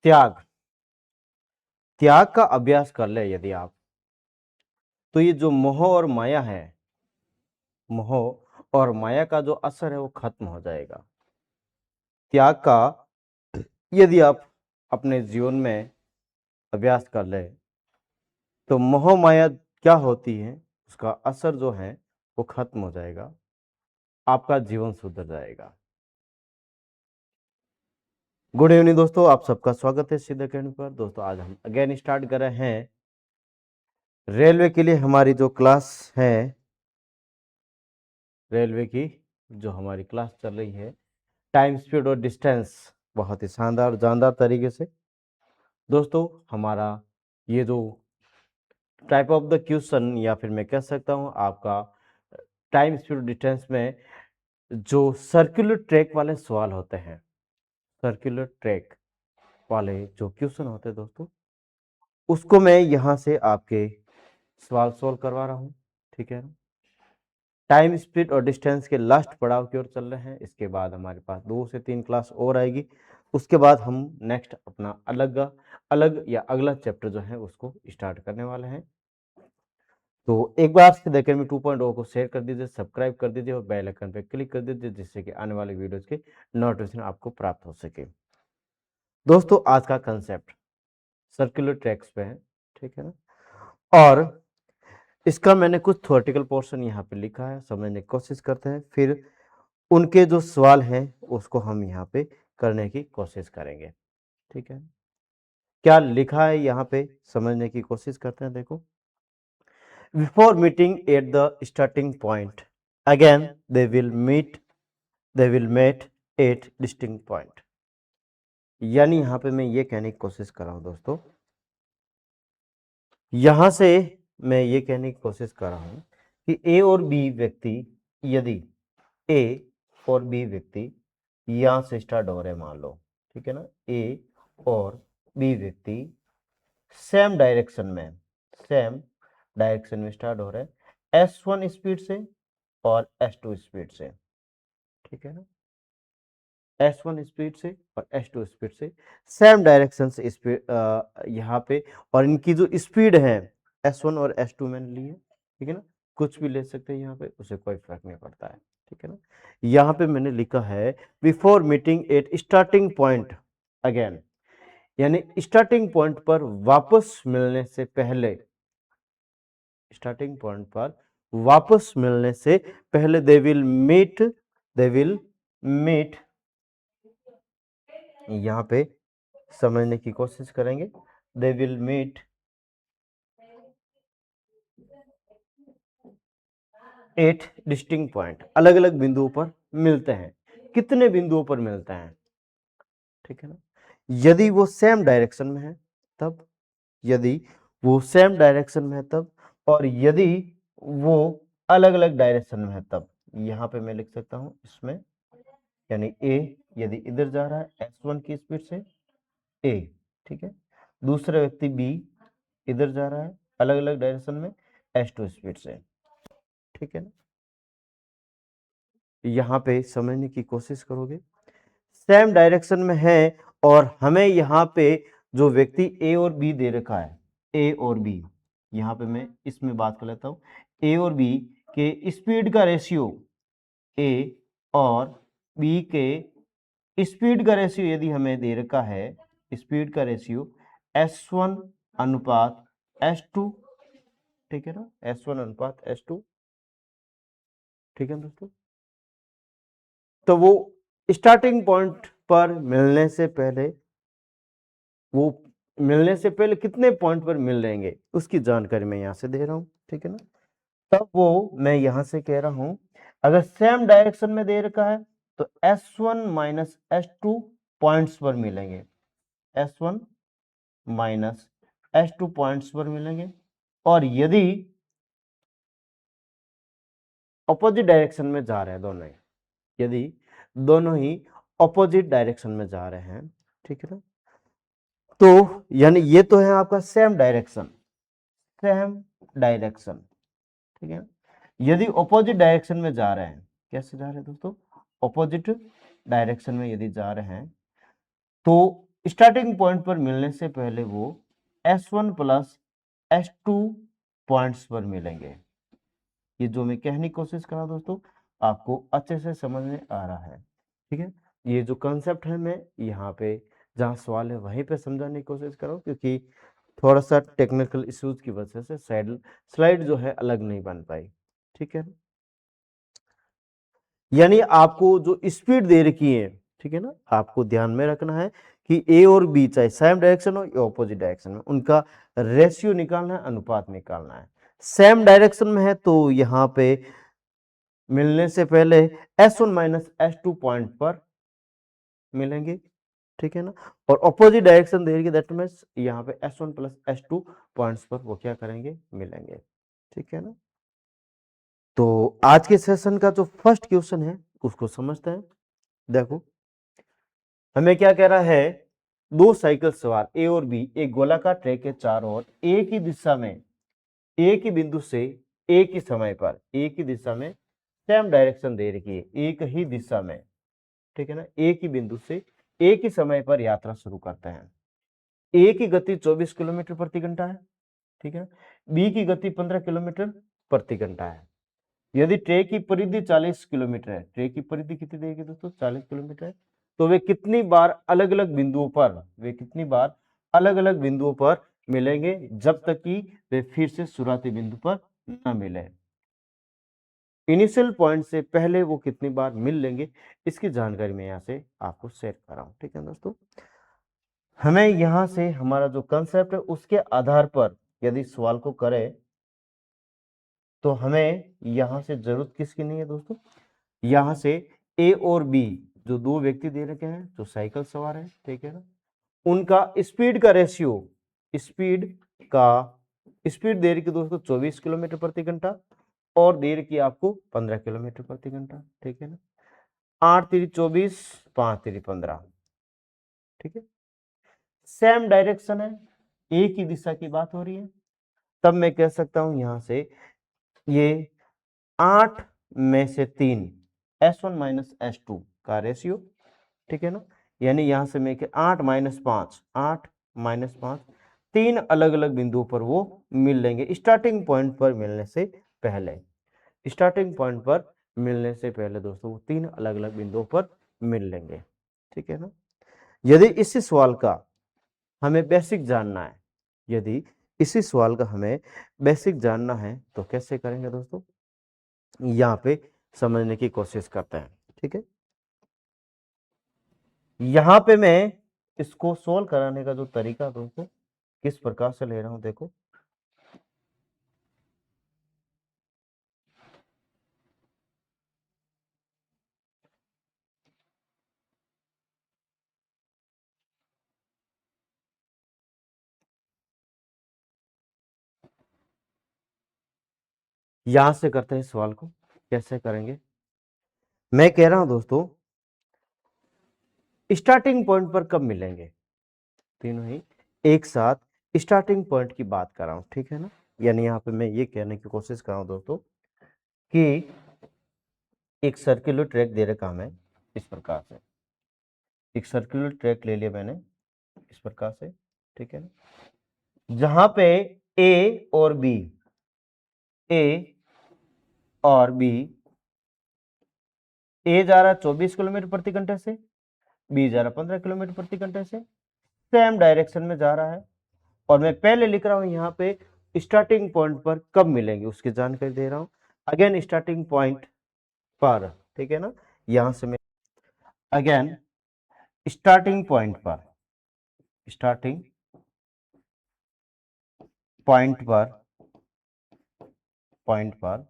त्याग त्याग का अभ्यास कर ले यदि आप, तो ये जो मोह और माया है, मोह और माया का जो असर है वो खत्म हो जाएगा। त्याग का यदि आप अपने जीवन में अभ्यास कर ले, तो मोह माया क्या होती है, उसका असर जो है वो खत्म हो जाएगा, आपका जीवन सुधर जाएगा। गुड इवनिंग दोस्तों, आप सबका स्वागत है सिद्ध अकेडमी पर। दोस्तों आज हम अगेन स्टार्ट कर रहे हैं रेलवे के लिए हमारी जो क्लास है, रेलवे की जो हमारी क्लास चल रही है, टाइम स्पीड और डिस्टेंस, बहुत ही शानदार और जानदार तरीके से। दोस्तों हमारा ये जो टाइप ऑफ द क्वेश्चन, या फिर मैं कह सकता हूं आपका टाइम स्पीड और डिस्टेंस में जो सर्कुलर ट्रैक वाले सवाल होते हैं, सर्कुलर ट्रैक वाले जो क्वेश्चन होते हैं दोस्तों, उसको मैं यहां से आपके सवाल सोल्व करवा रहा हूं। ठीक है, टाइम स्पीड और डिस्टेंस के लास्ट पड़ाव की ओर चल रहे हैं। इसके बाद हमारे पास 2 से 3 क्लास और आएगी। उसके बाद हम नेक्स्ट अपना अलग अलग या अगला चैप्टर जो है उसको स्टार्ट करने वाले हैं। तो एक बार से देखकर में 2.0 को शेयर कर दीजिए, सब्सक्राइब कर दीजिए और बेल आइकन पे क्लिक कर दीजिए, जिससे कि आने वाले वीडियोस के नोटिफिकेशन आपको प्राप्त हो सके। दोस्तों आज का कंसेप्ट सर्कुलर ट्रैक्स पे है, ठीक है ना, और इसका मैंने कुछ थ्योरेटिकल पोर्शन यहाँ पे लिखा है, समझने की कोशिश करते हैं, फिर उनके जो सवाल हैं उसको हम यहाँ पे करने की कोशिश करेंगे। ठीक है, क्या लिखा है यहाँ पे समझने की कोशिश करते हैं। देखो, before meeting at the starting point again they will met at distinct point. यानी यहाँ पे मैं ये कहने की कोशिश कर रहा हूँ दोस्तों, यहां से मैं ये कहने की कोशिश कर रहा हूं कि ए और बी व्यक्ति, यदि ए और बी व्यक्ति यहां से स्टार्ट हो रहे हैं, मान लो, ठीक है ना, ए और बी व्यक्ति सेम डायरेक्शन में स्टार्ट हो रहे हैं, S1 स्पीड से और S2 स्पीड से। ठीक है ना, S1 स्पीड से और S2 स्पीड से, सेम डायरेक्शन से स्पीड यहाँ पे, और इनकी जो स्पीड है S1 और S2 मैंने ली है। ठीक है ना, कुछ भी ले सकते हैं यहाँ पे, उसे कोई फर्क नहीं पड़ता है। ठीक है ना, यहाँ पे मैंने लिखा है before meeting eight starting point again, यानी स्टार्टिंग पॉइंट पर वापस मिलने से पहले, स्टार्टिंग पॉइंट पर वापस मिलने से पहले दे विल मीट, यहाँ पे समझने की कोशिश करेंगे, they will meet at distinct point, अलग अलग बिंदुओं पर मिलते हैं। कितने बिंदुओं पर मिलते हैं, ठीक है ना, यदि वो सेम डायरेक्शन में है तब, यदि वो सेम डायरेक्शन में है तब, और यदि वो अलग अलग डायरेक्शन में है तब। यहाँ पे मैं लिख सकता हूं इसमें, यानी ए यदि इधर जा रहा है S1 की स्पीड से ए, ठीक है, दूसरा व्यक्ति बी इधर जा रहा है अलग अलग डायरेक्शन में S2 स्पीड से। ठीक है ना, यहाँ पे समझने की कोशिश करोगे, सेम डायरेक्शन में है, और हमें यहाँ पे जो व्यक्ति ए और बी दे रखा है, ए और बी, यहाँ पे मैं इसमें बात कर लेता हूँ, ए और बी के स्पीड का रेशियो, ए और बी के स्पीड का रेशियो यदि हमें दे रखा है, स्पीड का रेशियो S1 अनुपात S2, ठीक है ना, S1 अनुपात S2। ठीक है दोस्तों, तो वो स्टार्टिंग पॉइंट पर मिलने से पहले, वो मिलने से पहले कितने पॉइंट पर मिल रहेंगे उसकी जानकारी मैं यहां से दे रहा हूं। ठीक है ना, तब वो मैं यहां से कह रहा हूं, अगर सेम डायरेक्शन में दे रखा है तो S1 माइनस S2 पॉइंट्स पर मिलेंगे, S1 माइनस S2 पॉइंट्स पर मिलेंगे, और यदि अपोजिट डायरेक्शन में जा रहे हैं दोनों ही, यदि दोनों ही अपोजिट डायरेक्शन में जा रहे हैं, ठीक है ना, तो यानी ये तो है आपका सेम डायरेक्शन, ठीक है, यदि ऑपोजिट डायरेक्शन में जा रहे हैं, कैसे जा रहे हैं दोस्तों, ऑपोजिट डायरेक्शन में यदि जा रहे हैं, तो स्टार्टिंग पॉइंट पर मिलने से पहले वो S1 प्लस S2 पॉइंट्स पर मिलेंगे। ये जो मैं कहने की कोशिश कर रहा हूं दोस्तों, आपको अच्छे से समझ में आ रहा है, ठीक है। ये जो कंसेप्ट है मैं यहाँ पे जहाँ सवाल है वहीं पे समझाने की कोशिश कर रहा हूँ, क्योंकि थोड़ा सा टेक्निकल इश्यूज की वजह से स्लाइड जो है अलग नहीं बन पाई, ठीक है। यानी आपको जो स्पीड दे रखी है, ठीक है ना, आपको ध्यान में रखना है कि ए और बी चाहे सेम डायरेक्शन हो या ऑपोजिट डायरेक्शन में, उनका रेशियो निकालना है, अनुपात निकालना है। सेम डायरेक्शन में है तो यहाँ पे मिलने से पहले S1 माइनस S2 पॉइंट पर मिलेंगे, ठीक है ना। और ऑपोजिट डायरेक्शन दे रही है, दैट मींस यहाँ पे S1 प्लस S2 पॉइंट्स पर वो क्या करेंगे, मिलेंगे, ठीक है ना। तो आज के सेशन का जो फर्स्ट क्वेश्चन है उसको समझते हैं। देखो हमें क्या कह रहा है, दो साइकिल सवार ए और बी एक गोलाकार ट्रैक के चारों ओर एक ही दिशा में एक ही बिंदु से एक ही समय पर एक ही दिशा में सेम डायरेक्शन दे रखी है, एक ही दिशा में, ठीक है ना, एक ही बिंदु से एक ही समय पर यात्रा शुरू करते हैं। ए की गति 24 किलोमीटर प्रति घंटा है, ठीक है। बी की गति 15 किलोमीटर प्रति घंटा है। यदि ट्रैक की परिधि 40 किलोमीटर है, ट्रैक की परिधि कितनी देगी दोस्तों, 40 किलोमीटर है, तो वे कितनी बार अलग अलग बिंदुओं पर मिलेंगे, जब तक कि वे फिर से शुरुआती बिंदु पर न मिले। इनिशियल पॉइंट से पहले वो कितनी बार मिल लेंगे, इसकी जानकारी मैं यहाँ से आपको शेयर कर रहा हूँ, ठीक है दोस्तों। हमें यहाँ से हमारा जो कंसेप्ट है उसके आधार पर यदि सवाल को करें तो हमें यहाँ से जरूरत किसकी नहीं है दोस्तों, यहाँ से ए और बी जो दो व्यक्ति दे रखे हैं जो साइकिल सवार है, ठीक है ना, उनका स्पीड का रेशियो, स्पीड का स्पीड दे रखी दोस्तों 24 किलोमीटर प्रति घंटा और दे रखी आपको 15 किलोमीटर प्रति घंटा, ठीक है ना। 8 3 24 5 3 15, ठीक है। सेम डायरेक्शन है, एक ही दिशा की बात हो रही है, तब मैं कह सकता हूं यहां से ये 8 में से 3 S1 माइनस S2 का रेशियो, ठीक है ना। यानी यहां से मैं 8 माइनस 5 8 माइनस 5 तीन अलग अलग बिंदुओं पर वो मिल लेंगे स्टार्टिंग पॉइंट पर मिलने से पहले। स्टार्टिंग पॉइंट पर मिलने से पहले दोस्तों वो तीन अलग अलग बिंदुओं पर मिल लेंगे, ठीक है ना। यदि इसी सवाल का हमें बेसिक जानना है, यदि इसी सवाल का हमें बेसिक जानना है तो कैसे करेंगे दोस्तों, यहाँ पे समझने की कोशिश करते हैं, ठीक है। यहाँ पे मैं इसको सोल्व कराने का जो तरीका दोस्तों किस प्रकार से ले रहा हूं, देखो यहां से करते हैं सवाल को, कैसे करेंगे। मैं कह रहा हूं दोस्तों स्टार्टिंग पॉइंट पर कब मिलेंगे, तीनों ही एक साथ स्टार्टिंग पॉइंट की बात कर रहा हूं, ठीक है ना। यानी यहाँ पे मैं ये कहने की कोशिश कर रहा हूं दोस्तों कि एक सर्कुलर ट्रैक दे रखा हमें इस प्रकार से, एक सर्कुलर ट्रैक ले लिया मैंने इस प्रकार से, ठीक है ना, जहां पे ए और बी ए जा रहा है 24 किलोमीटर प्रति घंटे से, बी जा रहा है 15 किलोमीटर प्रति घंटे से, सेम डायरेक्शन में जा रहा है। और मैं पहले लिख रहा हूं यहाँ पे स्टार्टिंग पॉइंट पर कब मिलेंगे उसकी जानकारी दे रहा हूं। अगेन स्टार्टिंग पॉइंट पर, ठीक है ना, यहां से मैं अगेन स्टार्टिंग स्टार्टिंग पॉइंट पर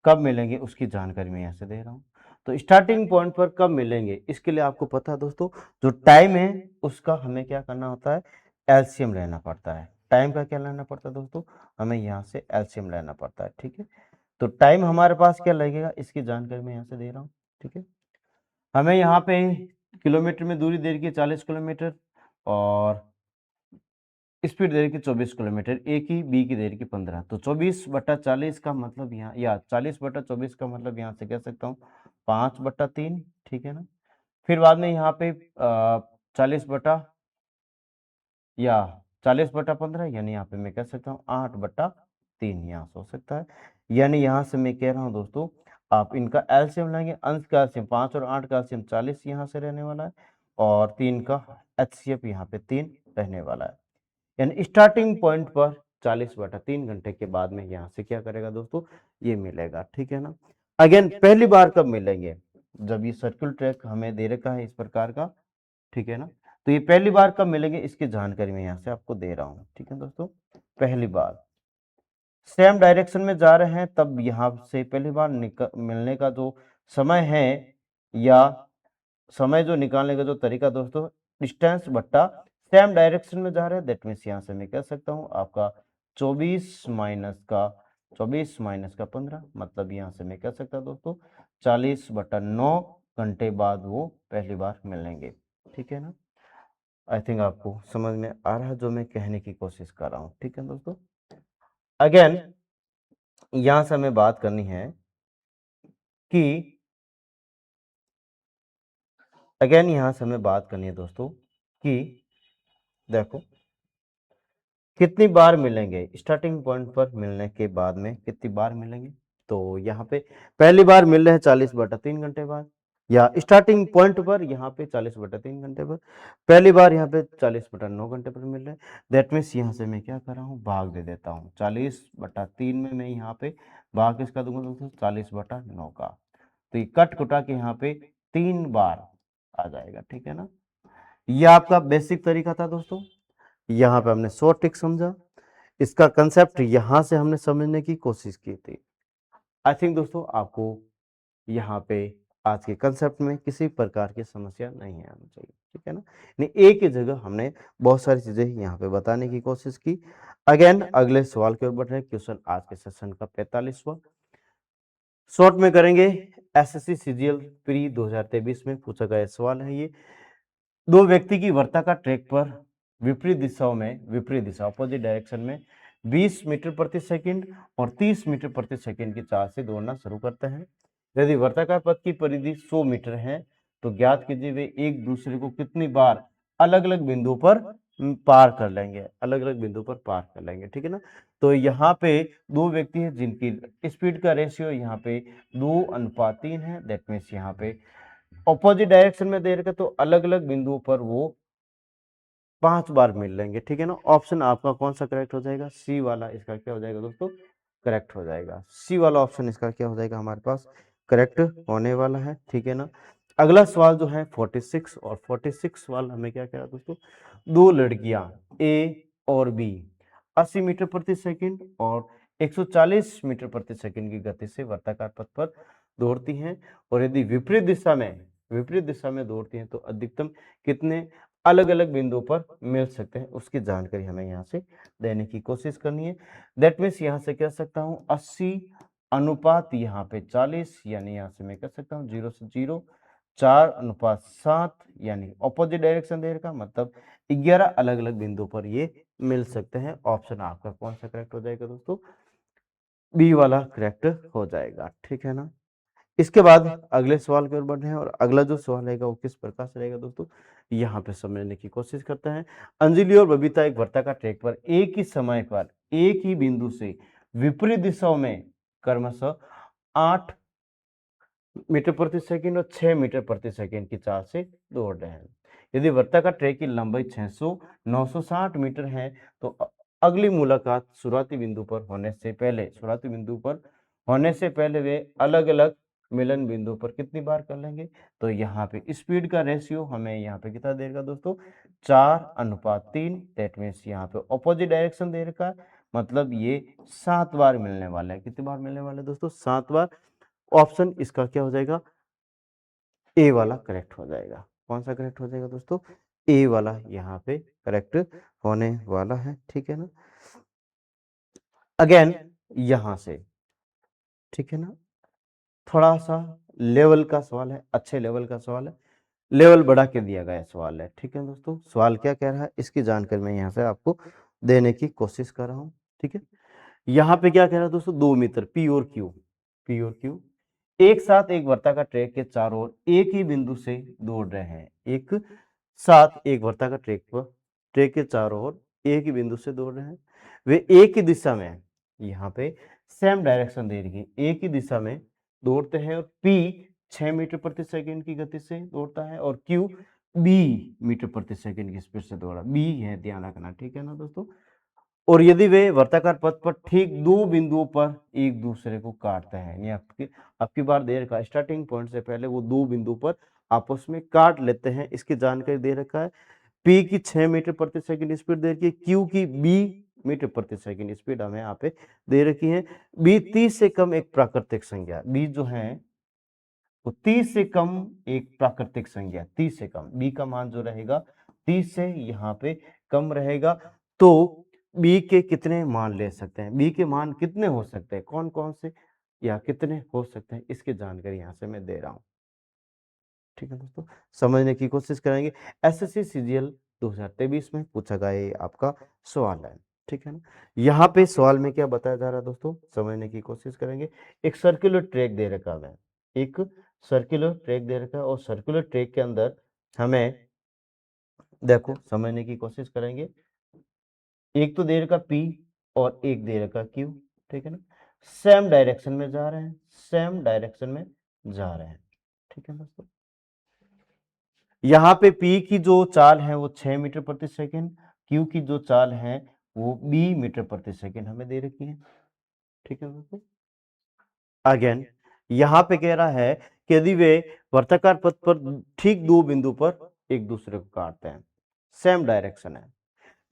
कब मिलेंगे उसकी जानकारी मैं यहाँ से दे रहा हूँ। तो स्टार्टिंग पॉइंट पर कब मिलेंगे इसके लिए आपको पता है दोस्तों, जो टाइम है उसका हमें क्या करना होता है, एलसीएम लेना पड़ता है। टाइम का क्या लेना पड़ता है दोस्तों, हमें यहाँ से एलसीएम लेना पड़ता है, ठीक है। तो टाइम हमारे पास क्या लगेगा इसकी जानकारी मैं यहाँ से दे रहा हूँ, ठीक है। हमें यहाँ पे किलोमीटर में दूरी दे रखी है 40 किलोमीटर और स्पीड दे रखी 24 किलोमीटर, ए की बी की दे रखी 15, तो 24/40 का मतलब यहाँ, या 40/24 का मतलब यहाँ से कह सकता हूँ 5/3, ठीक है ना। फिर बाद में यहाँ पे या 40/15, यानी यहाँ पे मैं कह सकता हूँ 8/3 यहाँ से हो सकता है। यानी यहाँ से मैं कह रहा हूँ दोस्तों, आप इनका एलसीएम लेंगे, अंश का एलसीएम 5 और 8 का एलसीएम 40 यहाँ से रहने वाला है, और 3 का एचसीएफ यहाँ पे 3 रहने वाला है। यानी स्टार्टिंग पॉइंट पर 40/3 घंटे के बाद में यहाँ से क्या करेगा दोस्तों, ये मिलेगा। ठीक है ना। अगेन पहली बार कब मिलेंगे, जब ये सर्कुलर ट्रैक हमें दे रखा है इस प्रकार का। ठीक है ना। तो ये पहली बार कब मिलेंगे, इसकी जानकारी मैं यहाँ से आपको दे रहा हूँ। ठीक है दोस्तों, पहली बार सेम डायरेक्शन में जा रहे हैं तब यहाँ से पहली बार मिलने का जो समय है, या समय जो निकालने का जो तरीका दोस्तों, डिस्टेंस बट्टा सेम डायरेक्शन में जा रहे हैं, दैट मीन्स यहाँ से मैं कह सकता हूँ आपका 24 - का 15, मतलब यहाँ से मैं कह सकता हूँ दोस्तों 40/9 घंटे बाद वो पहली बार मिलेंगे। ठीक है ना। आई थिंक आपको समझ में आ रहा है जो मैं कहने की कोशिश कर रहा हूँ। ठीक है दोस्तों। अगेन यहाँ से हमें बात करनी है कि दोस्तों कि देखो कितनी बार मिलेंगे, स्टार्टिंग पॉइंट पर मिलने के बाद में कितनी बार मिलेंगे। तो यहाँ पे पहली बार मिल रहे हैं 40/3 घंटे बाद, या स्टार्टिंग पॉइंट पर यहाँ पे 40/3 घंटे पर, पहली बार यहाँ पे 40/9 घंटे पर मिल रहे हैं। दैट मीन्स यहाँ से मैं क्या कर रहा हूँ, भाग दे देता हूँ। 40/3 में मैं यहाँ पे भाग किसका दूंगा दोस्तों, 40/9 का। तो ये कट कुटा के यहाँ पे 3 बार आ जाएगा। ठीक है ना। यह आपका बेसिक तरीका था दोस्तों। यहाँ पे हमने शॉर्ट ट्रिक समझा, इसका कंसेप्ट यहाँ से हमने समझने की कोशिश की थी। आई थिंक दोस्तों आपको यहाँ पे आज के कंसेप्ट में किसी प्रकार की समस्या नहीं आनी चाहिए। ठीक है ना। नहीं, एक ही जगह हमने बहुत सारी चीजें यहाँ पे बताने की कोशिश की। अगेन अगले सवाल की ओर बढ़ रहे हैं। क्वेश्चन आज के सेशन का 45वां शॉर्ट में करेंगे। एसएससी सीजीएल प्री 2023 में पूछा गया सवाल है ये। दो व्यक्ति की वर्ताकार ट्रैक पर विपरीत दिशा अपोजिट डायरेक्शन में 20 मीटर प्रति सेकंड और 30 मीटर प्रति सेकंड की चाल से दौड़ना शुरू करते हैं। यदि वर्ताकार पथ की परिधि 100 मीटर है तो ज्ञात कीजिए वे एक दूसरे को कितनी बार अलग अलग बिंदु पर पार कर लेंगे। ठीक है ना। तो यहाँ पे दो व्यक्ति हैं जिनकी स्पीड का रेशियो यहाँ पे 2:3 है। दैट मीन्स यहाँ पे ऑपोजिट डायरेक्शन में दे रखा, तो अलग अलग बिंदुओं पर वो 5 बार मिल लेंगे। ठीक है ना। ऑप्शन आपका कौन सा करेक्ट हो जाएगा, सी वाला इसका क्या हो जाएगा दोस्तों, करेक्ट हो जाएगा। सी वाला ऑप्शन इसका क्या हो जाएगा, हमारे पास करेक्ट होने वाला है। ठीक है ना। अगला सवाल जो है 46, और 46 सवाल हमें क्या कह रहा है दोस्तों, दो लड़कियां ए और बी 80 मीटर प्रति सेकंड और 140 मीटर प्रति सेकंड की गति से वर्ताकार पथ पर दौड़ती हैं, और यदि विपरीत दिशा में दौड़ती हैं तो अधिकतम कितने अलग अलग बिंदुओं पर मिल सकते हैं, उसकी जानकारी हमें यहाँ से देने की कोशिश करनी है। दैट मीन्स यहाँ से कह सकता हूँ 80 अनुपात यहाँ पे 40, यानी यहाँ से मैं कह सकता हूँ 0 से 0, 4:7, यानी ऑपोजिट डायरेक्शन दे रखा, मतलब 11 अलग अलग बिंदुओं पर ये मिल सकते हैं। ऑप्शन आपका कौन सा करेक्ट हो जाएगा दोस्तों, बी वाला करेक्ट हो जाएगा। ठीक है ना। इसके बाद अगले सवाल की ओर बढ़ रहे हैं, और अगला जो सवाल रहेगा वो किस प्रकार से रहेगा दोस्तों, यहाँ पे समझने की कोशिश करते हैं। अंजलि और बबीता एक वर्ताकार ट्रैक पर एक ही समय पर एक ही बिंदु से विपरीत दिशाओं में क्रमशः 8 मीटर प्रति सेकंड और 6 मीटर प्रति सेकंड की चाल से दौड़ रहे हैं। यदि वर्ताकार ट्रैक की लंबाई 600 960 मीटर है तो अगली मुलाकात शुरुआती बिंदु पर होने से पहले वे अलग अलग मिलन बिंदु पर कितनी बार कर लेंगे। तो यहाँ पे स्पीड का रेशियो हमें यहाँ पे कितना देगा दोस्तों, 4:3। दैट मीन्स यहाँ पे ऑपोजिट डायरेक्शन दे रखा है, मतलब ये 7 बार मिलने वाला है। कितनी बार मिलने वाला है दोस्तों, 7 बार। ऑप्शन इसका क्या हो जाएगा, ए वाला करेक्ट हो जाएगा। कौन सा करेक्ट हो जाएगा दोस्तों, ए वाला यहाँ पे करेक्ट होने वाला है। ठीक है ना। अगेन यहां से, ठीक है ना, थोड़ा सा लेवल का सवाल है, अच्छे लेवल का सवाल है, लेवल बढ़ा के दिया गया सवाल है। ठीक है दोस्तों, सवाल क्या कह रहा है इसकी जानकारी मैं यहाँ से आपको देने की कोशिश कर रहा हूँ। ठीक है। यहाँ पे क्या कह रहा है दोस्तों, 2 मीटर पी और क्यू एक साथ एक वर्ताकार ट्रैक के चारों ओर एक ही बिंदु से दौड़ रहे हैं। एक 7 एक वर्ताकार ट्रैक पर ट्रैक के चारों ओर एक ही बिंदु से दौड़ रहे हैं। वे एक ही दिशा में, यहाँ पे सेम डायरेक्शन दे रही है, एक ही दिशा में दौड़ते हैं और P 6 मीटर प्रति सेकंड की गति से दौड़ता है और Q B मीटर प्रति सेकंड की स्पीड से दौड़ा। B है, ध्यान रखना, ठीक है ना दोस्तों। और यदि वे वर्ताकार पथ पर ठीक दो बिंदुओं पर एक दूसरे को काटते हैं, यानी आपकी बार दे रखा है स्टार्टिंग पॉइंट से पहले वो दो बिंदु पर आपस में काट लेते हैं, इसकी जानकारी दे रखा है। P की 6 मीटर प्रति सेकंड स्पीड दे रखी है, Q की B मीटर प्रति सेकंड स्पीड हमें यहाँ पे दे रखी है। B 30 से कम एक प्राकृतिक संख्या, B जो है वो 30 से कम एक प्राकृतिक संख्या, 30 से कम, B का मान जो रहेगा 30 से यहाँ पे कम रहेगा। तो B के कितने मान ले सकते हैं, B के मान कितने हो सकते हैं, कौन कौन से या कितने हो सकते हैं, इसकी जानकारी यहाँ से मैं दे रहा हूँ। ठीक है दोस्तों, समझने की कोशिश करेंगे। एसएससी सीजीएल 2023 में पूछा गया ये आपका सवाल है, ठीक है ना। यहाँ पे सवाल में क्या बताया जा रहा है दोस्तों, समझने की कोशिश करेंगे। एक सर्कुलर ट्रैक दे रखा है, एक सर्कुलर ट्रैक दे रखा है और सर्कुलर ट्रैक के अंदर हमें देखो समझने की कोशिश करेंगे। एक तो दे रखा P और एक दे रखा Q, ठीक है ना, सेम डायरेक्शन में जा रहे हैं, सेम डायरेक्शन में जा रहे हैं, ठीक है दोस्तों। यहाँ पे P की जो चाल है वो 6 मीटर प्रति सेकंड, Q की जो चाल है वो B मीटर प्रति सेकंड हमें दे रखी है, ठीक है दोस्तों। अगेन यहाँ पे कह रहा है कि यदि वे वर्ताकार पथ पर ठीक दो बिंदु पर एक दूसरे को काटते हैं, सेम डायरेक्शन है,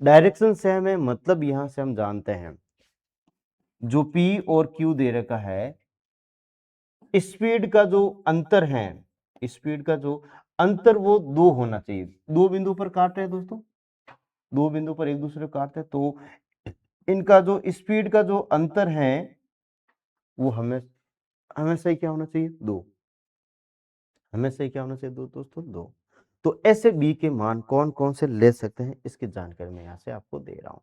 डायरेक्शन सेम है, मतलब यहां से हम जानते हैं जो P और Q दे रखा है, स्पीड का जो अंतर है, स्पीड का जो अंतर वो 2 होना चाहिए। दो बिंदु पर काट रहे हैं दोस्तों, दो बिंदु पर एक दूसरे को काटते हैं, तो इनका जो स्पीड का जो अंतर है वो हमेशा ही क्या होना चाहिए, 2, हमेशा ही क्या होना चाहिए, 2 दोस्तों, 2। तो ऐसे बी के मान कौन कौन से ले सकते हैं, इसकी जानकारी मैं यहाँ से आपको दे रहा हूँ।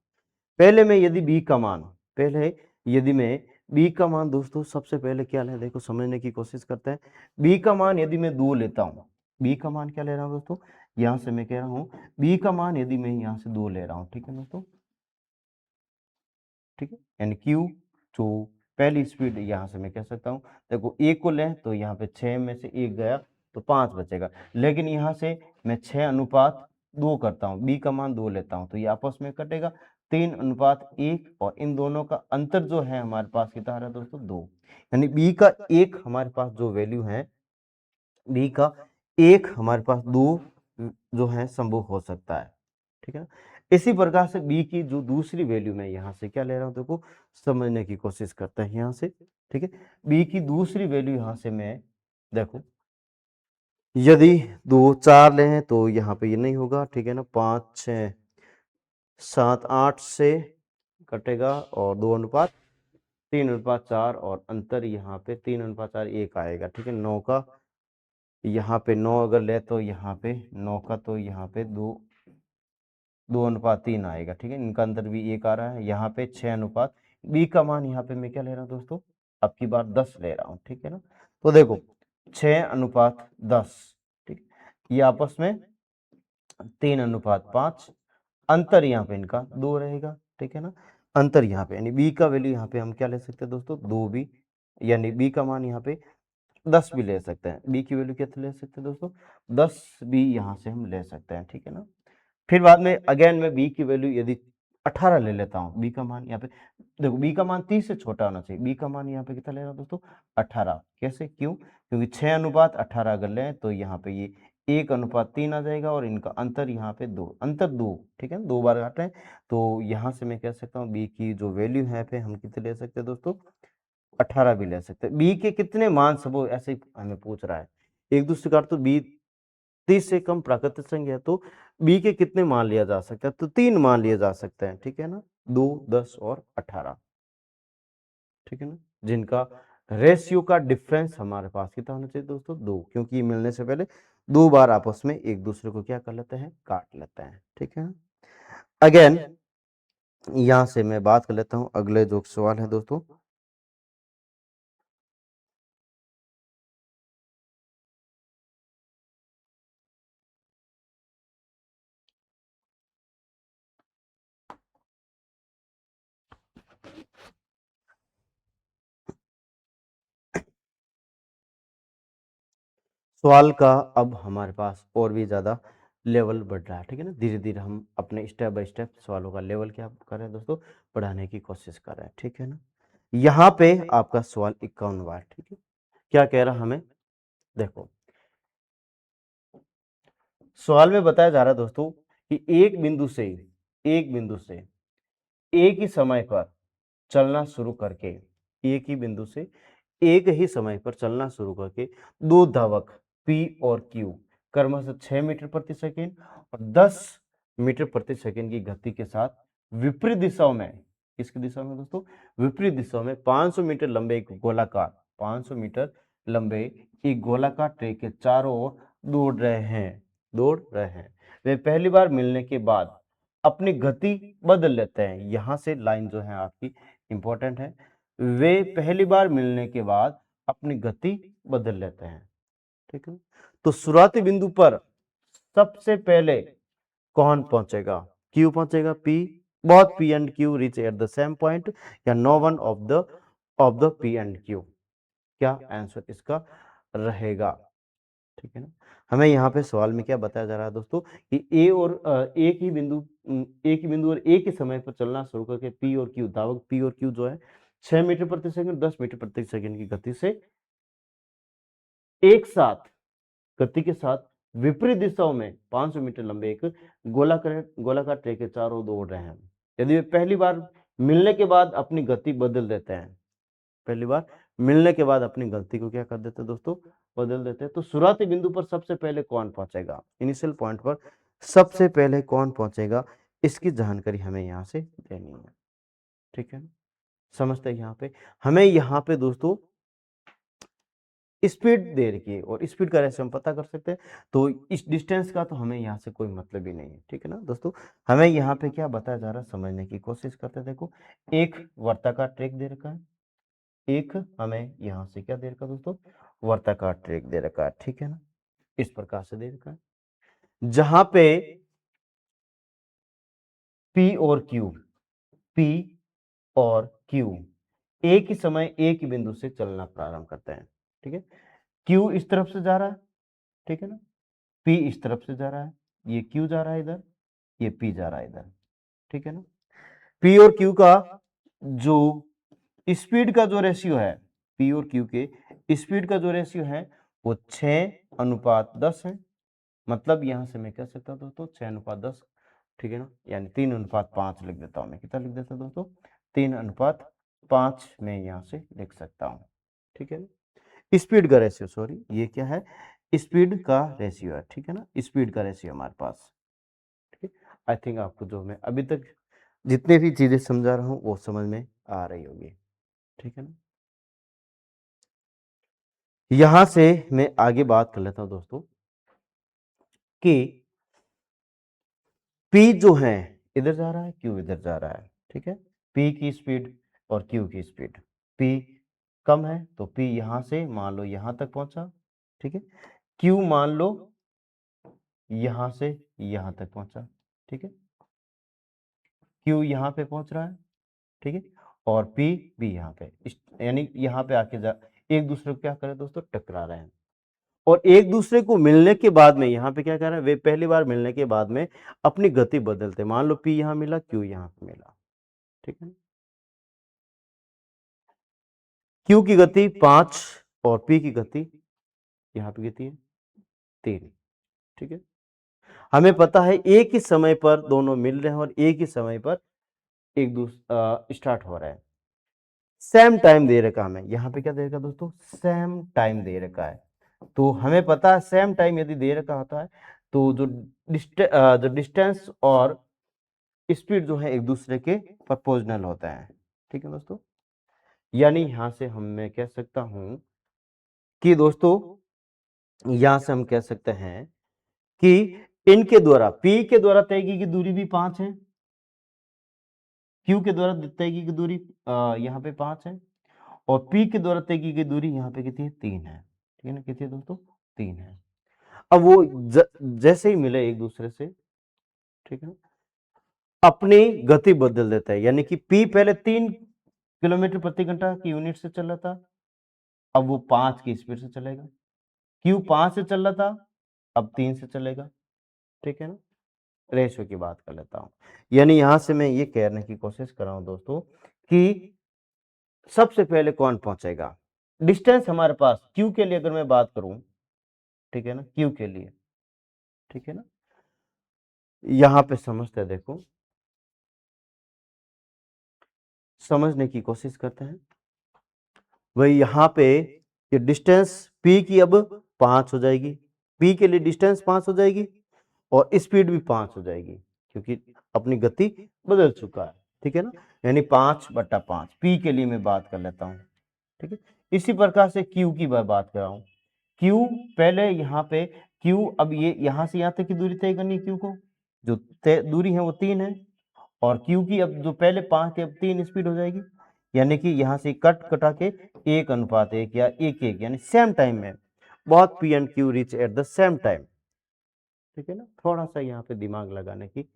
पहले मैं यदि बी का मान, पहले यदि मैं बी का मान दोस्तों सबसे पहले क्या ले, देखो समझने की कोशिश करते हैं। बी का मान यदि मैं 2 लेता हूँ, बी का मान क्या ले रहा हूँ दोस्तों, यहाँ से मैं कह रहा हूँ बी का मान यदि मैं यहाँ से 2 ले रहा हूँ, ठीक है दोस्तों, ठीक है, यानी क्यू जो पहली स्पीड यहाँ से मैं कह सकता हूँ, देखो एक को लें तो यहाँ पे 6 में से एक गया तो 5 बचेगा, लेकिन यहाँ से मैं 6:2 करता हूँ, बी का मान 2 लेता हूँ तो ये आपस में कटेगा 3:1 और इन दोनों का अंतर जो है हमारे पास कितना आ रहा है दोस्तों, 2, यानी बी का एक हमारे पास जो वैल्यू है, बी का एक हमारे पास 2 जो है संभव हो सकता है, ठीक है ना। इसी प्रकार से बी की जो दूसरी वैल्यू मैं यहाँ से क्या ले रहा हूँ, देखो समझने की कोशिश करते हैं यहाँ से, ठीक है। बी की दूसरी वैल्यू यहाँ से मैं देखो यदि 2 4 लें तो यहाँ पे ये नहीं होगा, ठीक है ना, 5 6 7 8 से कटेगा और 2:3:4 और अंतर यहाँ पे 3:4 1 आएगा, ठीक है। 9 का यहाँ पे 9 अगर ले तो यहाँ पे 9 का तो यहाँ पे 2:3 आएगा, ठीक है, इनका अंतर भी 1 आ रहा है। यहाँ पे 6 बी का मान यहाँ पे मैं क्या ले रहा हूँ दोस्तों, अब की बार 10 ले रहा हूँ, ठीक है ना। तो देखो 6:10, ठीक, ये आपस में 3:5, अंतर यहाँ पे इनका 2 रहेगा, ठीक है ना, अंतर यहाँ पे, यानी बी का वैल्यू यहाँ पे हम क्या ले सकते हैं दोस्तों, 2 भी, यानी बी का मान यहाँ पे 10 भी ले सकते हैं, बी की वैल्यू क्या ले सकते हैं दोस्तों, 10 भी यहाँ से हम ले सकते हैं, ठीक है ना। फिर बाद में अगेन मैं बी की वैल्यू यदि 18 ले लेता हूँ, बी का मान यहाँ पे देखो बी का मान 30 से छोटा होना चाहिए, बी का मान यहाँ पे कितना ले रहा हूँ दोस्तों, 18, कैसे, क्यों, क्योंकि 6:18 अगर लें तो यहाँ पे ये 1:3 आ जाएगा और इनका अंतर यहाँ पे 2, अंतर 2, ठीक है, 2 बार काट रहे हैं, तो यहाँ से मैं कह सकता हूँ बी की जो वैल्यू है पे हम कितने ले सकते हैं दोस्तों, 18 भी ले सकते हैं। बी के कितने मान सब ऐसे ही हमें पूछ रहा है, एक दूसरे का, तो बी 30 से कम प्राकृतिक संख्या है तो बी के कितने मान लिया जा सकता है, तो 3 मान लिए जा सकते हैं, ठीक है ना, 2 10 और 18, ठीक है ना, जिनका रेशियो का डिफरेंस हमारे पास कितना होना चाहिए दोस्तों, 2, क्योंकि ये मिलने से पहले 2 बार आपस में एक दूसरे को क्या कर लेते हैं, काट लेते हैं, ठीक है। अगेन यहां से मैं बात कर लेता हूं, अगले जो सवाल है दोस्तों, सवाल का अब हमारे पास और भी ज़्यादा लेवल बढ़ रहा है, ठीक है ना। धीरे धीरे हम अपने स्टेप बाय स्टेप सवालों का लेवल क्या कर रहे हैं दोस्तों, बढ़ाने की कोशिश कर रहे हैं, ठीक है ना। यहाँ पे आपका सवाल 51 बार, ठीक है। क्या कह रहा हमें, देखो सवाल में बताया जा रहा है दोस्तों कि एक बिंदु से एक ही समय पर चलना शुरू करके, एक ही बिंदु से एक ही समय पर चलना शुरू करके दो धावक पी और क्यू क्रमशः 6 मीटर प्रति सेकेंड और 10 मीटर प्रति सेकेंड की गति के साथ विपरीत दिशाओं में, किसकी दिशा में दोस्तों, विपरीत दिशाओं में 500 मीटर लंबे एक गोलाकार 500 मीटर लंबे एक गोलाकार ट्रैक के चारों ओर दौड़ रहे हैं। वे पहली बार मिलने के बाद अपनी गति बदल लेते हैं। यहां से लाइन जो है आपकी इंपॉर्टेंट है। वे पहली बार मिलने के बाद अपनी गति बदल लेते हैं, ठीक है। तो शुरुआती बिंदु पर सबसे पहले कौन पहुंचेगा, क्यू पहुंचेगा, P, both P and Q reach at the same point, या no one of the P and Q, क्या आंसर इसका रहेगा, ठीक है ना। हमें यहाँ पे सवाल में क्या बताया जा रहा है दोस्तों कि एक ही बिंदु और एक ही समय पर चलना शुरू करके पी और क्यू, धावक पी और क्यू जो है 6 मीटर प्रति सेकंड 10 मीटर प्रति सेकंड की गति से एक साथ गति के साथ विपरीत दिशाओं में 500 मीटर लंबे एक गोलाकार ट्रैक के चारों ओर दौड़ रहे हैं। यदि वे पहली बार मिलने के बाद अपनी गति बदल देते हैं, पहली बार मिलने के बाद अपनी गलती को क्या कर देते हैं दोस्तों, बदल देते हैं। तो शुरुआती बिंदु पर सबसे पहले कौन पहुंचेगा, इनिशियल पॉइंट पर सबसे पहले कौन पहुंचेगा, इसकी जानकारी हमें यहां से देनी है, ठीक है। समझते हैं यहाँ पे, हमें यहाँ पे दोस्तों स्पीड दे रखी है और स्पीड का रेशियो हम पता कर सकते हैं। तो इस डिस्टेंस का तो हमें यहाँ से कोई मतलब ही नहीं है, ठीक है ना दोस्तों। हमें यहाँ पे क्या बताया जा रहा है समझने की कोशिश करते हैं। देखो एक वर्ताकार ट्रैक दे रखा है, एक हमें यहाँ से क्या दे रखा है दोस्तों, वर्ताकार ट्रैक दे रखा है, ठीक है ना, इस प्रकार से दे रखा है जहां पे पी और क्यू एक ही समय एक ही बिंदु से चलना प्रारंभ करते हैं, ठीक है। क्यू इस तरफ से जा रहा है, ठीक है ना, पी इस तरफ से जा रहा है, ये क्यू जा रहा है इधर, ये पी जा रहा है इधर, ठीक है ना। पी और क्यू का जो स्पीड का जो रेशियो है, पी और क्यू के स्पीड का जो रेशियो है वो 6:10 है। मतलब यहां से मैं कह सकता हूं दोस्तों 6:10, ठीक है ना, यानी 3:5 लिख देता हूं। मैं कितना लिख देता हूं दोस्तों, 3:5 में यहां से लिख सकता हूं, ठीक है ना। स्पीड का रेशियो, सॉरी ये क्या है, स्पीड का रेशियो है, ठीक है ना, स्पीड का रेशियो हमारे पास, ठीक है। आई थिंक आपको जो मैं अभी तक जितने भी चीजें समझा रहा हूं वो समझ में आ रही होगी, ठीक है ना। यहां से मैं आगे बात कर लेता हूं दोस्तों कि पी जो है इधर जा रहा है, क्यू इधर जा रहा है, ठीक है। पी की स्पीड और क्यू की स्पीड, पी कम है तो पी यहां से मान लो यहां तक पहुंचा, ठीक है। क्यू मान लो यहां से यहां तक पहुंचा, ठीक है। क्यू यहां पे पहुंच रहा है, ठीक है, और पी भी यहाँ पे यानी यहाँ पे आके जा एक दूसरे को क्या कर रहे हैं दोस्तों, टकरा रहे हैं। और एक दूसरे को मिलने के बाद में यहाँ पे क्या कर रहे हैं, वे पहली बार मिलने के बाद में अपनी गति बदलते, मान लो पी यहाँ मिला, क्यू यहाँ पे मिला, ठीक है। क्यू की गति 5 और पी की गति यहाँ पे गति है 3, ठीक है। हमें पता है एक ही समय पर दोनों मिल रहे हैं और एक ही समय पर एक दूसरा स्टार्ट हो रहा है। सेम टाइम दे रखा हमें यहाँ पे क्या दे रखा दोस्तों, सेम टाइम दे रखा है। तो हमें पता है सेम टाइम यदि दे रखा होता है तो जो डिस्टेंस और स्पीड जो है एक दूसरे के प्रोपोर्शनल होता है, ठीक है दोस्तों। यानी यहां से हम मैं कह सकता हूं कि दोस्तों यहां से हम कह सकते हैं कि इनके द्वारा पी के द्वारा तय की गई दूरी भी 5 है, क्यू के द्वारा तय की गई दूरी यहाँ पे 5 है, और पी के द्वारा तय की गई दूरी यहाँ पे कितनी है, 3 है, ठीक है ना, कितनी है दोस्तों, 3 है। अब वो जैसे ही मिले एक दूसरे से, ठीक है ना, अपनी गति बदल देता है। यानी कि पी पहले 3 किलोमीटर प्रति घंटा की यूनिट से चल रहा था, अब वो 5 की स्पीड से चलेगा, क्यू 5 से चल रहा था, अब 3 से चलेगा, ठीक है ना। रेशियो की बात कर लेता हूं, यानी यहां से मैं ये कहने की कोशिश कर रहा हूं दोस्तों कि सबसे पहले कौन पहुंचेगा। डिस्टेंस हमारे पास क्यू के लिए अगर मैं बात करूं, ठीक है ना, क्यू के लिए, ठीक है ना, यहां पे समझते हैं, देखो समझने की कोशिश करते हैं। वही यहां पे ये डिस्टेंस पी की अब 5 हो जाएगी, पी के लिए डिस्टेंस 5 हो जाएगी और स्पीड भी 5 हो जाएगी, क्योंकि अपनी गति बदल चुका है, ठीक है ना। यानी 5/5 पी के लिए मैं बात कर लेता हूं, ठीक है। इसी प्रकार से क्यू की मैं बात कर रहा हूं। क्यू पहले यहाँ पे क्यू, अब ये यहां से यहां तक की दूरी तय करनी है, क्यू को जो दूरी है वो 3 है, और क्यू की अब जो पहले 5 थी अब 3 स्पीड हो जाएगी, यानी कि यहां से कट कटा के 1:1 या 1:1, यानी सेम टाइम में बहुत P and Q reach at the same time, ठीक है ना। थोड़ा सा यहाँ पे दिमाग लगाने की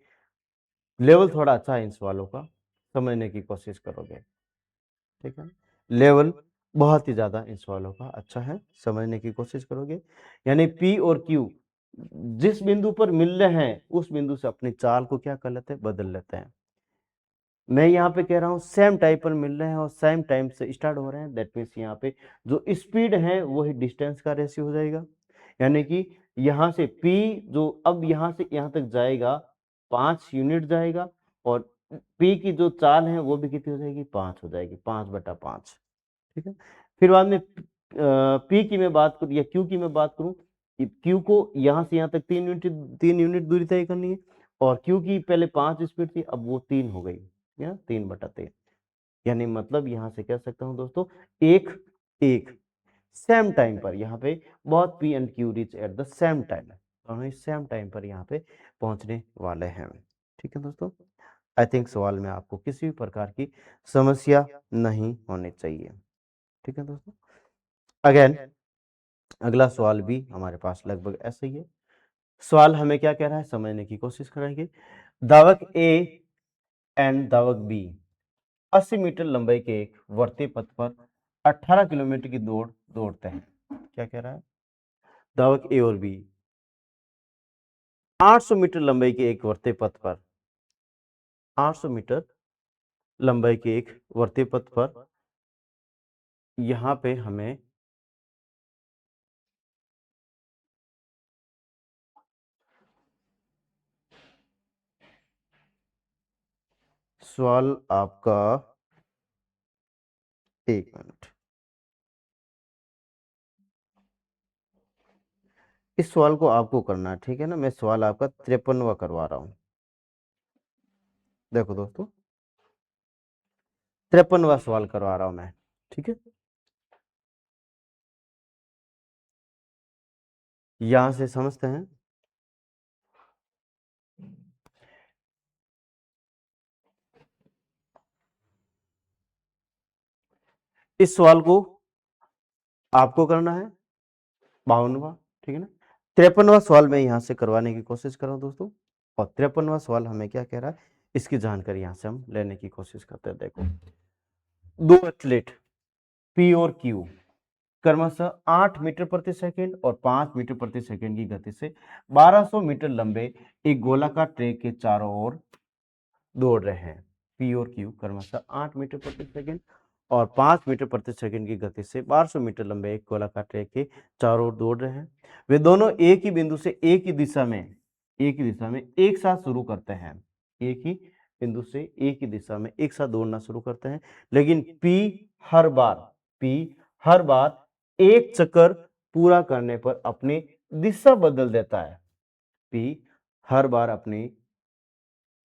लेवल थोड़ा अच्छा है इन सवालों का, समझने की कोशिश करोगे, ठीक है। लेवल बहुत ही ज्यादा इन सवालों का अच्छा है, समझने की कोशिश करोगे। यानी पी और क्यू जिस बिंदु पर मिल रहे हैं उस बिंदु से अपनी चाल को क्या कर लेते हैं, बदल लेते हैं। मैं यहाँ पे कह रहा हूँ सेम टाइम पर मिल रहे हैं और सेम टाइम से स्टार्ट हो रहे हैं, दैट मीन्स यहाँ पे जो स्पीड है वही डिस्टेंस का रेशियो हो जाएगा। यानी कि यहाँ से P जो अब यहाँ से यहाँ तक जाएगा 5 यूनिट जाएगा, और P की जो चाल है वो भी कितनी हो जाएगी, 5 हो जाएगी, 5/5, ठीक है। फिर बाद में P की मैं बात करूँ या Q की मैं बात करूँ, Q को यहाँ से यहाँ तक 3 यूनिट दूरी तय करनी है, और Q की पहले 5 स्पीड थी, अब वो 3 हो गई, या 3/3, यानी मतलब यहां से कह सकता हूं दोस्तों एक एक सेम टाइम पर यहाँ पे बहुत P and Q reach at the same time, दोनों ही सेम टाइम पर यहाँ पे पहुंचने वाले हैं, ठीक है दोस्तों। आई थिंक सवाल में आपको किसी भी प्रकार की समस्या नहीं होनी चाहिए, ठीक है दोस्तों। अगेन अगला सवाल भी हमारे पास लगभग ऐसा ही है। सवाल हमें क्या कह रहा है, समझने की कोशिश करेंगे। दावक ए एंड दावक बी 80 मीटर लंबाई के एक वर्ती पथ पर 18 किलोमीटर की दौड़ दौड़ते हैं। क्या कह रहा है, धावक ए और बी 800 मीटर लंबाई के एक वर्ती पथ पर 800 मीटर लंबाई के एक वर्ती पथ पर यहां पे हमें सवाल आपका, एक मिनट, इस सवाल को आपको करना है, ठीक है ना। मैं सवाल आपका 53वां करवा रहा हूं। देखो दोस्तों 53वां सवाल करवा रहा हूं मैं, ठीक है। यहां से समझते हैं। इस सवाल को आपको करना है 52वां, ठीक है ना। 53वां सवाल मैं यहां से करवाने की कोशिश कर रहा हूं दोस्तों, और 53वां सवाल हमें क्या कह रहा है इसकी जानकारी यहां से हम लेने की कोशिश करते हैं। देखो दो एथलीट पी और क्यू क्रमशः 8 मीटर प्रति सेकंड और 5 मीटर प्रति सेकंड की गति से 1200 मीटर लंबे एक गोलाकार ट्रैक के चारों ओर दौड़ रहे हैं। पी और क्यू क्रमशः 8 मीटर प्रति सेकंड और 5 मीटर प्रति सेकंड की गति से 1200 मीटर लंबे एक गोलाकार ट्रैक के चारों ओर दौड़ रहे हैं। वे दोनों एक ही बिंदु से एक ही दिशा में एक साथ शुरू करते हैं, एक ही बिंदु से एक ही दिशा में एक साथ दौड़ना शुरू करते हैं, लेकिन हर बार पी हर बार एक चक्कर पूरा करने पर अपनी दिशा बदल देता है। पी हर बार अपनी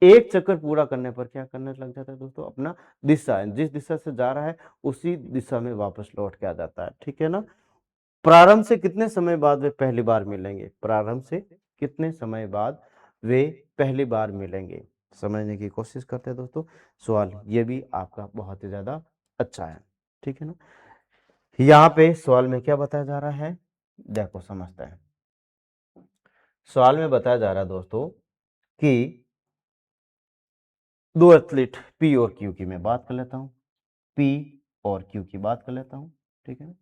एक चक्कर पूरा करने पर क्या करने लग जाता है दोस्तों, अपना दिशा जिस दिशा से जा रहा है उसी दिशा में वापस लौट के आ जाता है, ठीक है ना। प्रारंभ से कितने समय बाद वे पहली बार मिलेंगे, प्रारंभ से कितने समय बाद वे पहली बार मिलेंगे, समझने की कोशिश करते हैं दोस्तों। सवाल ये भी आपका बहुत ही ज्यादा अच्छा है, ठीक है ना। यहाँ पे सवाल में क्या बताया जा रहा है, देखो समझते हैं। सवाल में बताया जा रहा है दोस्तों कि दो एथलीट पी और क्यू की मैं बात कर लेता हूं, पी और क्यू की बात कर लेता हूं, ठीक है।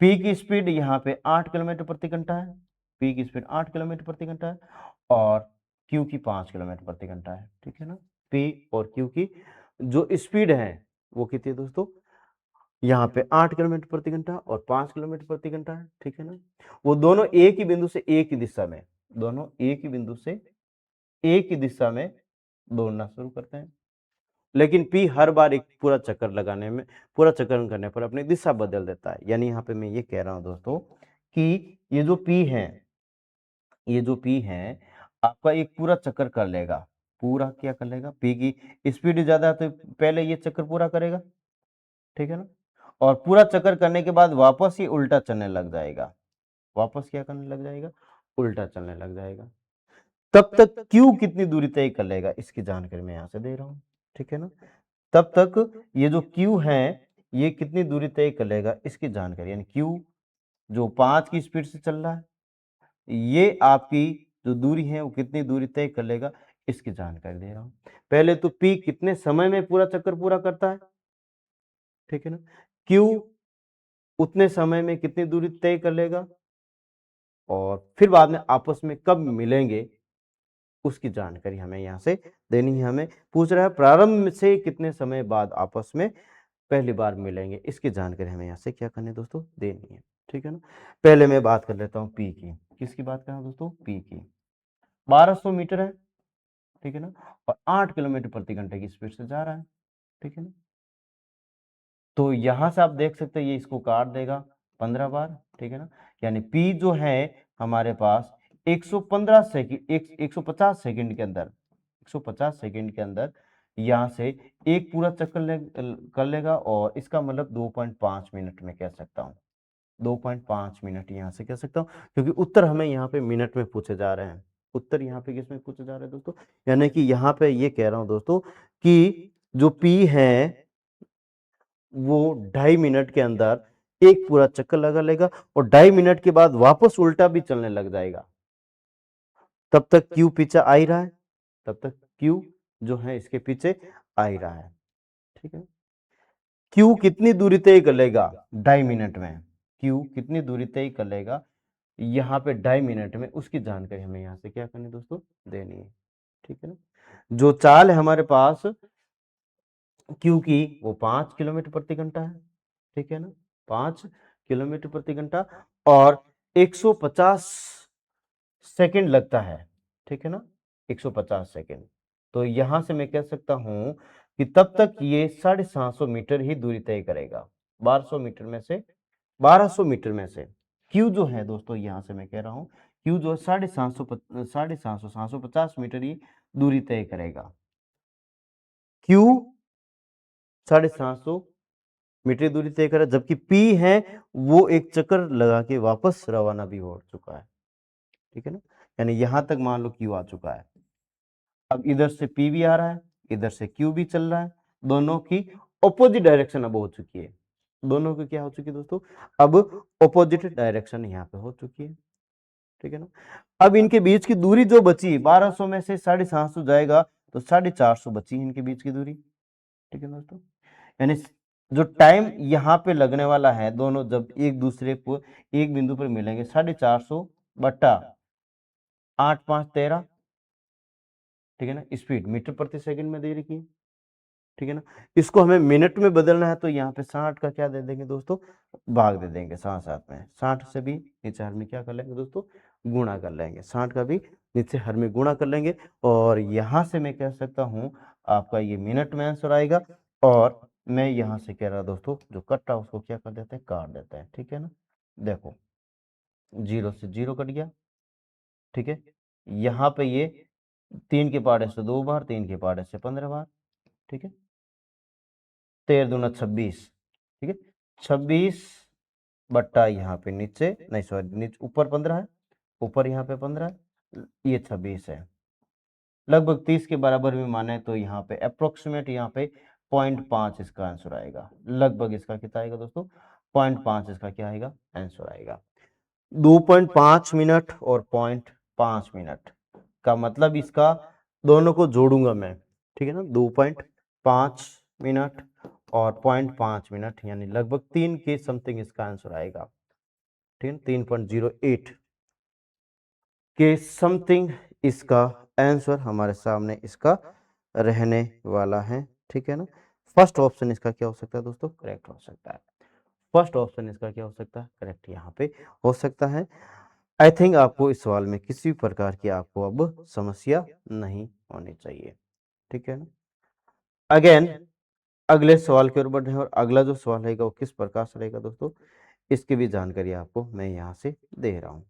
पी की स्पीड यहाँ पे 8 किलोमीटर प्रति घंटा है, पी की स्पीड 8 किलोमीटर प्रति घंटा है और क्यू की 5 किलोमीटर प्रति घंटा है, ठीक है ना। पी और क्यू की जो स्पीड है वो कितनी है दोस्तों, यहाँ पे 8 किलोमीटर प्रति घंटा और 5 किलोमीटर प्रति घंटा है, ठीक है ना। वो दोनों एक ही बिंदु से एक ही दिशा में, दोनों एक ही बिंदु से एक ही दिशा में दौड़ना शुरू करते हैं, लेकिन पी हर बार एक पूरा चक्कर लगाने में, पूरा चक्कर करने पर अपनी दिशा बदल देता है। यानी यहाँ पे मैं ये कह रहा हूँ दोस्तों कि ये जो पी है, ये जो पी है आपका एक पूरा चक्कर कर लेगा, पूरा क्या कर लेगा, पी की स्पीड ज्यादा है तो पहले ये चक्कर पूरा करेगा, ठीक है ना, और पूरा चक्कर करने के बाद वापस ही उल्टा चलने लग जाएगा, वापस क्या करने लग जाएगा, उल्टा चलने लग जाएगा। तब तक क्यू कितनी दूरी तय कर लेगा इसकी जानकारी मैं यहाँ से दे रहा हूँ, ठीक है ना। तब तक ये जो क्यू है ये कितनी दूरी तय कर लेगा इसकी जानकारी, यानी क्यू जो 5 की स्पीड से चल रहा है, ये आपकी जो दूरी है वो कितनी दूरी तय कर लेगा इसकी जानकारी दे रहा हूँ। पहले तो पी कितने समय में पूरा चक्कर पूरा करता है, ठीक है ना, क्यू उतने समय में कितनी दूरी तय कर लेगा और फिर बाद में आपस में कब मिलेंगे उसकी जानकारी हमें यहाँ से देनी है। हमें पूछ रहा है प्रारंभ से कितने समय बाद आपस में पहली बार मिलेंगे, इसकी जानकारी हमें यहाँ से क्या करनी है दोस्तों, देनी है, ठीक है ना। पहले मैं बात कर लेता हूँ पी की, किसकी बात कर रहा हूँ दोस्तों, पी की। 1200 मीटर है, ठीक है ना, और 8 किलोमीटर प्रति घंटे की स्पीड से जा रहा है, ठीक है ना। तो यहां से आप देख सकते हैं ये इसको काट देगा 15 बार, ठीक है ना, यानी पी जो है हमारे पास 115 सेकंड, 150 सेकंड के अंदर, 150 सेकंड के अंदर यहां से एक पूरा चक्कर कर लेगा, और इसका मतलब 2.5 मिनट में कह सकता हूं, 2.5 मिनट यहां से कह सकता हूं, क्योंकि उत्तर हमें यहाँ पे मिनट में पूछे जा रहे हैं, उत्तर यहाँ पे किसमें पूछे जा रहे हैं दोस्तों, यानी कि यहाँ पे ये कह रहा हूं दोस्तों कि जो पी है वो 2.5 मिनट के अंदर एक पूरा चक्कर लगा लेगा और 2.5 मिनट के बाद वापस उल्टा भी चलने लग जाएगा। तब तक क्यू पीछे आ ही रहा है, तब तक क्यू जो है इसके पीछे आ ही रहा है, ठीक है। क्यू कितनी दूरी तय कर लेगा 2.5 मिनट में, क्यू कितनी दूरी तय कर लेगा यहाँ पे 2.5 मिनट में, उसकी जानकारी हमें यहाँ से क्या करनी है दोस्तों, देनी है, ठीक है ना। जो चाल है हमारे पास क्यू की वो 5 किलोमीटर प्रति घंटा है, ठीक है ना, 5 किलोमीटर प्रति घंटा और 150 सेकंड लगता है, ठीक है ना, 150 सेकंड। तो यहां से मैं कह सकता हूं कि तब तक ये 750 मीटर ही दूरी तय करेगा, 1200 मीटर में से, 1200 मीटर में से क्यू जो है दोस्तों, यहां से मैं कह रहा हूं क्यू जो है 750 मीटर ही दूरी तय करेगा, क्यू 750 मीटर दूरी तय करा, जबकि पी है वो एक चक्कर लगा के वापस रवाना भी हो चुका है, ठीक है ना, यानी यहां तक मान लो क्यू आ चुका है। अब इधर से पी भी आ रहा है, इधर से क्यू भी चल रहा है, दोनों की ऑपोजिट डायरेक्शन अब हो चुकी है, दोनों की क्या हो चुकी है दोस्तों, अब ऑपोजिट डायरेक्शन यहाँ पे हो चुकी है, ठीक है ना। अब इनके बीच की दूरी जो बची 1200 में से 750 जाएगा तो 450 बची इनके बीच की दूरी, ठीक है दोस्तों। यानी जो टाइम यहाँ पे लगने वाला है दोनों जब एक दूसरे को एक बिंदु पर मिलेंगे, 450 बट्टा 8×5=13, ठीक है ना, स्पीड मीटर प्रति सेकंड में दे रखी है, ठीक है ना। इसको हमें मिनट में बदलना है तो यहाँ पे 60 का क्या दे देंगे दोस्तों, भाग दे देंगे, साथ साथ में 60 से भी नीचे हर में क्या कर लेंगे दोस्तों, गुणा कर लेंगे, 60 का भी नीचे हर में गुणा कर लेंगे, और यहाँ से मैं कह सकता हूँ आपका ये मिनट में आंसर आएगा। और मैं यहाँ से कह रहा दोस्तों जो कट्टा उसको क्या कर देते हैं, काट देते हैं, ठीक है ना। देखो 0 से 0 कट गया, ठीक है, यहाँ पे ये 3 के पहाड़े से 2 बार, 3 के पहाड़े से 15 बार, ठीक है, 13 दूना 26, ठीक है, 26 बट्टा यहाँ पे नीचे नहीं सॉरी नीचे ऊपर 15 है, ऊपर यहाँ पे 15 है, ये 26 है, लगभग 30 के बराबर भी माने तो यहाँ पे अप्रोक्सीमेट यहाँ पे 0.5 इसका आंसर आएगा, लगभग इसका कितना आएगा दोस्तों, 0.5 इसका क्या आएगा, आंसर आएगा। 2.5 मिनट और 0.5 मिनट का मतलब इसका दोनों को जोड़ूंगा मैं, ठीक है ना, 2.5 मिनट और 0.5 मिनट यानी लगभग 3 के समथिंग इसका आंसर आएगा। ठीक है, 3.08 के समथिंग इसका आंसर हमारे सामने इसका रहने वाला है। ठीक है ना, फर्स्ट ऑप्शन इसका क्या हो सकता है दोस्तों, करेक्ट हो सकता है। फर्स्ट ऑप्शन इसका क्या हो सकता है, करेक्ट यहाँ पे हो सकता है। आई थिंक आपको इस सवाल में किसी भी प्रकार की आपको अब समस्या नहीं होनी चाहिए। ठीक है ना, अगेन अगले सवाल की ओर बढ़ रहे हैं और अगला जो सवाल रहेगा वो किस प्रकार से रहेगा दोस्तों, इसकी भी जानकारी आपको मैं यहाँ से दे रहा हूँ।